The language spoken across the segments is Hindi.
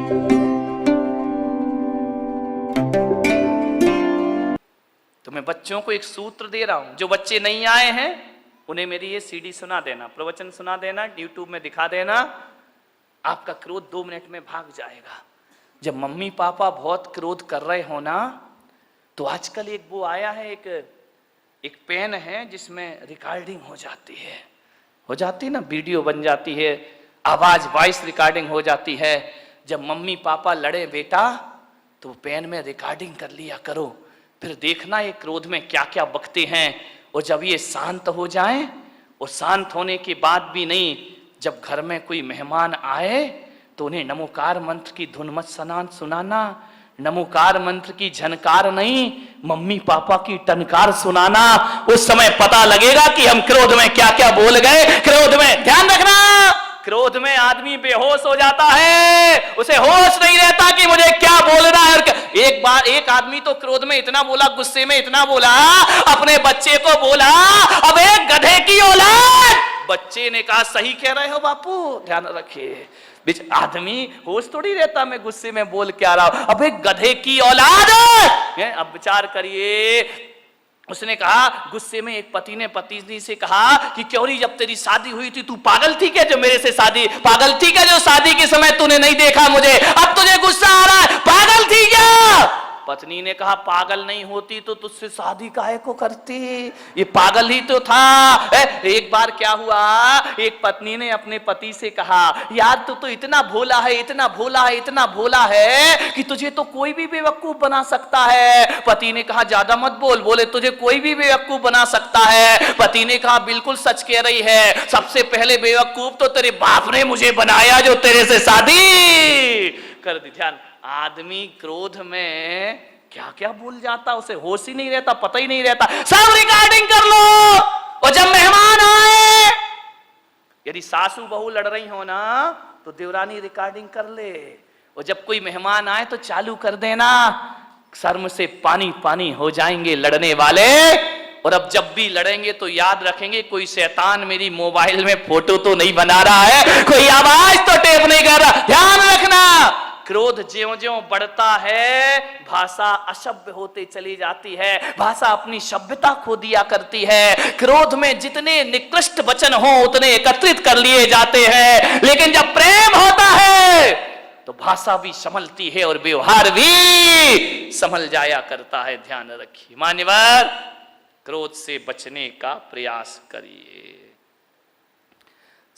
तो मैं बच्चों को एक सूत्र दे रहा हूं, जो बच्चे नहीं आए हैं उन्हें मेरी ये सीडी सुना देना, प्रवचन सुना देना, यूट्यूब में दिखा देना, आपका क्रोध 2 मिनट में भाग जाएगा। जब मम्मी पापा बहुत क्रोध कर रहे हो ना, तो आजकल एक वो आया है, एक पेन है जिसमें रिकॉर्डिंग हो जाती है ना, वीडियो बन जाती है, आवाज वॉइस रिकॉर्डिंग हो जाती है। जब मम्मी पापा लड़े बेटा, तो पेन में रिकॉर्डिंग कर लिया करो, फिर देखना ये क्रोध में क्या क्या बकते हैं। और जब ये शांत हो जाएं, और शांत होने के बाद भी नहीं, जब घर में कोई मेहमान आए तो उन्हें नमोकार मंत्र की धुन मत सुनाना, नमोकार मंत्र की झनकार नहीं, मम्मी पापा की टनकार सुनाना। उस समय पता लगेगा कि हम क्रोध में क्या क्या बोल गए। क्रोध में ध्यान रखना, क्रोध में आदमी बेहोश हो जाता है, उसे होश नहीं रहता कि मुझे क्या बोलना है। एक बार एक आदमी तो क्रोध में इतना बोला, गुस्से में इतना बोला, अपने बच्चे को बोला, अब एक गधे की औलाद। बच्चे ने कहा सही कह रहे हो बापू, ध्यान रखिए। बीच आदमी होश थोड़ी रहता, मैं गुस्से में बोल के आ रहा हूं, अब एक गधे की औलाद। अब विचार करिए, उसने कहा, गुस्से में एक पति ने पत्नी से कहा कि क्योरी जब तेरी शादी हुई थी तू पागल थी क्या, जो मेरे से शादी, पागल थी क्या जो शादी के समय तूने नहीं देखा मुझे, अब तुझे गुस्सा आ रहा है, पागल थी क्या? पत्नी ने कहा पागल नहीं होती तो तुझसे शादी काहे को करती, ये पागल ही तो था। एक बार क्या हुआ, एक पत्नी ने अपने पति से कहा, यार तू तो इतना भोला है, इतना भोला है, इतना भोला है कि तुझे तो कोई भी बेवकूफ बना सकता है। पति ने कहा ज्यादा मत बोल, बोले तुझे कोई भी बेवकूफ बना सकता है। पति ने कहा बिल्कुल सच कह रही है, सबसे पहले बेवकूफ तो तेरे बाप ने मुझे बनाया जो तेरे से शादी कर दी। ध्यान, आदमी क्रोध में क्या क्या भूल जाता, उसे होश ही नहीं रहता, पता ही नहीं रहता। सब रिकॉर्डिंग कर लो। और जब मेहमान आए, यदि सासू बहू लड़ रही हो ना, तो देवरानी रिकॉर्डिंग कर ले। और जब कोई मेहमान आए तो चालू कर देना, शर्म से पानी पानी हो जाएंगे लड़ने वाले। और अब जब भी लड़ेंगे तो याद रखेंगे, कोई शैतान मेरी मोबाइल में फोटो तो नहीं बना रहा है, कोई आवाज तो टेप नहीं कर रहा। ध्यान रखना, क्रोध ज्यों-ज्यों बढ़ता है, भाषा असभ्य होते चली जाती है, भाषा अपनी सभ्यता खो दिया करती है। क्रोध में जितने निकृष्ट वचन हो उतने एकत्रित कर लिए जाते हैं, लेकिन जब प्रेम होता है तो भाषा भी संभलती है और व्यवहार भी संभल जाया करता है। ध्यान रखिए मान्यवर, क्रोध से बचने का प्रयास करिए।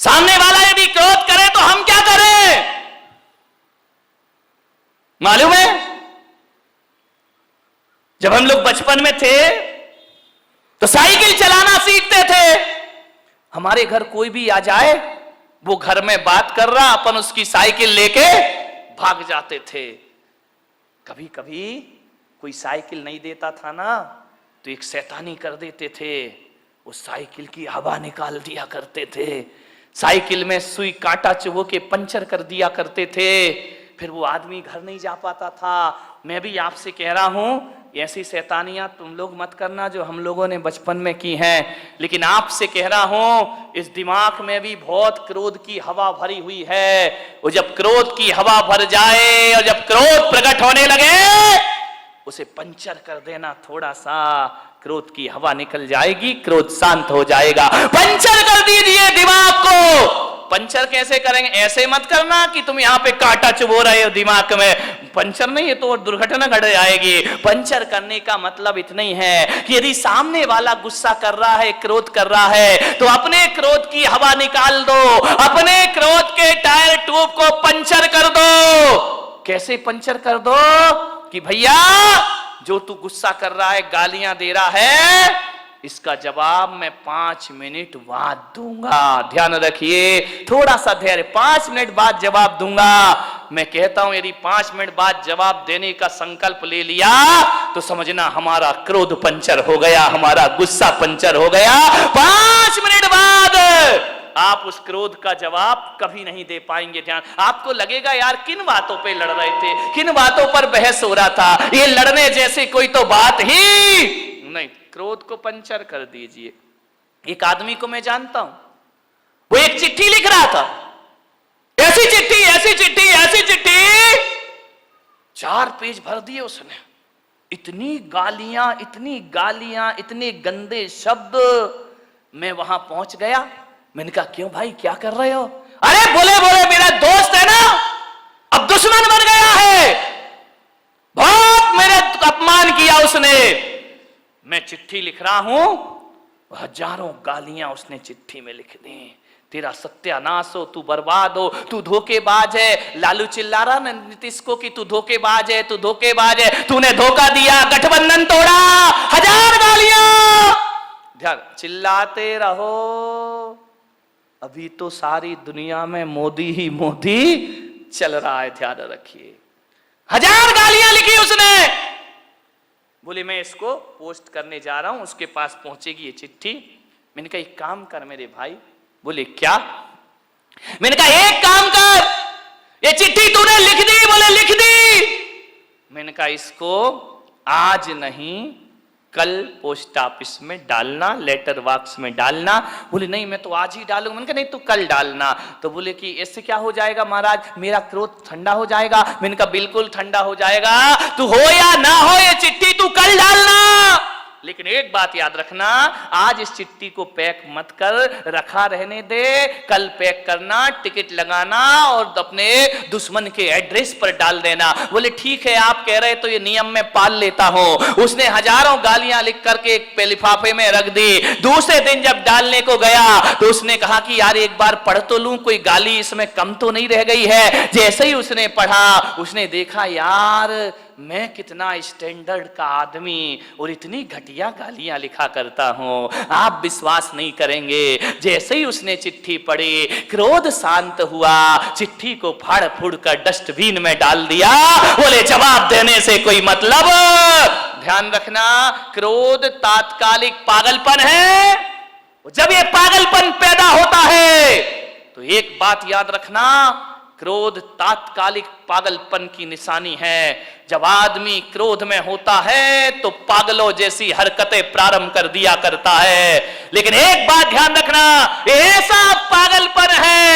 सामने वाला यदि क्रोध करे तो हम क्या करें मालूम है? जब हम लोग बचपन में थे तो साइकिल चलाना सीखते थे। हमारे घर कोई भी आ जाए, वो घर में बात कर रहा, अपन उसकी साइकिल लेके भाग जाते थे। कभी कभी कोई साइकिल नहीं देता था ना, तो एक शैतानी कर देते थे, उस साइकिल की हवा निकाल दिया करते थे, साइकिल में सुई कांटा चुभो के पंचर कर दिया करते थे। फिर वो आदमी घर नहीं जा पाता था। मैं भी आपसे कह रहा हूं, ऐसी शैतानियां तुम लोग मत करना जो हम लोगों ने बचपन में की हैं, लेकिन आपसे कह रहा हूं, इस दिमाग में भी बहुत क्रोध की हवा भरी हुई है। और जब क्रोध की हवा भर जाए और जब क्रोध प्रकट होने लगे, उसे पंचर कर देना थोड़ा सा, क्रोध की हवा निकल जाएगी, क्रोध शांत हो जाएगा। पंचर कर दीजिए दिमाग को। पंचर कैसे करेंगे? ऐसे मत करना कि तुम यहाँ पे कांटा चुभो रहे हो दिमाग में, पंचर नहीं है तो दुर्घटना घट जाएगी। पंचर करने का मतलब इतना ही है कि यदि सामने वाला गुस्सा कर रहा है, क्रोध कर रहा है, तो अपने क्रोध की हवा निकाल दो, अपने क्रोध के टायर ट्यूब को पंचर कर दो। कैसे पंचर कर दो कि भैया जो तू गुस्सा कर रहा है, गालियां दे रहा है, इसका जवाब मैं 5 मिनट बाद दूंगा। ध्यान रखिए, थोड़ा सा धैर्य, 5 मिनट बाद जवाब दूंगा। मैं कहता हूं यदि 5 मिनट बाद जवाब देने का संकल्प ले लिया तो समझना हमारा क्रोध पंचर हो गया, हमारा गुस्सा पंचर हो गया। 5 मिनट बाद आप उस क्रोध का जवाब कभी नहीं दे पाएंगे। ध्यान, आपको लगेगा यार किन बातों पे लड़ रहे थे, किन बातों पर बहस हो रहा था, ये लड़ने जैसी कोई तो बात ही नहीं। क्रोध को पंचर कर दीजिए। एक आदमी को मैं जानता हूं, वो एक चिट्ठी लिख रहा था, ऐसी चिट्ठी, ऐसी चिट्ठी, ऐसी चिट्ठी 4 पेज भर दिए उसने। इतनी गालियां, इतनी गालियां, इतने गंदे शब्द। मैं वहां पहुंच गया, मैंने कहा क्यों भाई क्या कर रहे हो? अरे बोले बोले मेरा दोस्त है ना, अब दुश्मन बन गया है, बहुत मेरे अपमान किया उसने। मैं चिट्ठी लिख रहा हूं, हजारों गालियां उसने चिट्ठी में लिख दी। तेरा सत्यानाश हो, तू बर्बाद हो, तू धोखेबाज है। लालू चिल्ला रहा ना नीतीश को कि तू धोखेबाज है, तू धोखेबाज है, तूने धोखा दिया, गठबंधन तोड़ा, 1000 गालियां। ध्यान, चिल्लाते रहो, अभी तो सारी दुनिया में मोदी ही मोदी चल रहा है, ध्यान रखिए। 1000 गालियां लिखी उसने। बोले मैं इसको पोस्ट करने जा रहा हूं, उसके पास पहुंचेगी ये चिट्ठी। मैंने कहा एक काम कर मेरे भाई। बोले क्या? मैंने कहा एक काम कर, ये चिट्ठी तूने लिख दी? बोले लिख दी। मैंने कहा इसको आज नहीं कल पोस्ट ऑफिस में डालना, लेटर बॉक्स में डालना। बोले नहीं मैं तो आज ही डालूंगा। मैंने कहा नहीं तू कल डालना। तो बोले कि इससे क्या हो जाएगा महाराज, मेरा क्रोध ठंडा हो जाएगा। मैंने कहा बिल्कुल ठंडा हो जाएगा, तू हो या ना हो ये चिट्ठी तू कल डालना। लेकिन एक बात याद रखना, आज इस चिट्ठी को पैक मत कर, रखा रहने दे, कल पैक करना, टिकट लगाना और अपने दुश्मन के एड्रेस पर डाल देना। बोले ठीक है आप कह रहे तो ये नियम में पाल लेता हूं। उसने हजारों गालियां लिख करके एक लिफाफे में रख दी। दूसरे दिन जब डालने को गया तो उसने कहा कि यार एक बार पढ़ तो लूं, कोई गाली इसमें कम तो नहीं रह गई है। जैसे ही उसने पढ़ा, उसने देखा यार मैं कितना स्टैंडर्ड का आदमी और इतनी घटिया गालियां लिखा करता हूं, आप विश्वास नहीं करेंगे। जैसे ही उसने चिट्ठी पढ़ी, क्रोध शांत हुआ, चिट्ठी को फाड़ फूड़ कर डस्टबिन में डाल दिया। बोले जवाब देने से कोई मतलब। ध्यान रखना, क्रोध तात्कालिक पागलपन है। जब ये पागलपन पैदा होता है तो एक बात याद रखना, क्रोध तात्कालिक पागलपन की निशानी है। जब आदमी क्रोध में होता है तो पागलों जैसी हरकतें प्रारंभ कर दिया करता है। लेकिन एक बात ध्यान रखना, ऐसा पागलपन है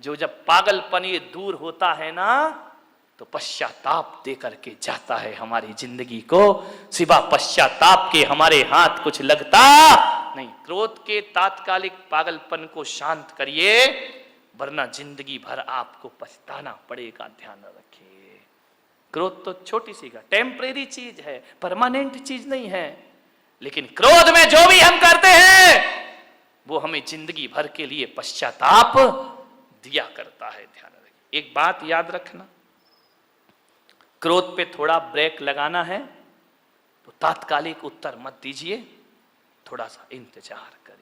जो जब पागलपन ये दूर होता है ना तो पश्चाताप दे करके जाता है हमारी जिंदगी को। सिवा पश्चाताप के हमारे हाथ कुछ लगता नहीं। क्रोध के तात्कालिक पागलपन को शांत करिए, वरना जिंदगी भर आपको पछताना पड़ेगा। ध्यान रखिए, क्रोध तो छोटी सी का टेम्परेरी चीज है, परमानेंट चीज नहीं है। लेकिन क्रोध में जो भी हम करते हैं वो हमें जिंदगी भर के लिए पश्चाताप दिया करता है। ध्यान रखिए, एक बात याद रखना, क्रोध पे थोड़ा ब्रेक लगाना है तो तात्कालिक उत्तर मत दीजिए, थोड़ा सा इंतजार करिए।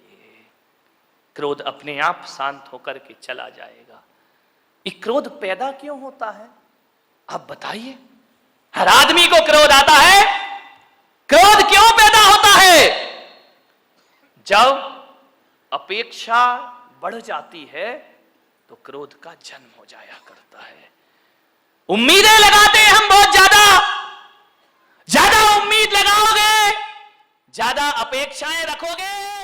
क्रोध अपने आप शांत होकर के चला जाएगा। ये क्रोध पैदा क्यों होता है आप बताइए? हर आदमी को क्रोध आता है। क्रोध क्यों पैदा होता है? जब अपेक्षा बढ़ जाती है तो क्रोध का जन्म हो जाया करता है। उम्मीदें लगाते हैं हम बहुत ज्यादा, ज्यादा उम्मीद लगाओगे, ज्यादा अपेक्षाएं रखोगे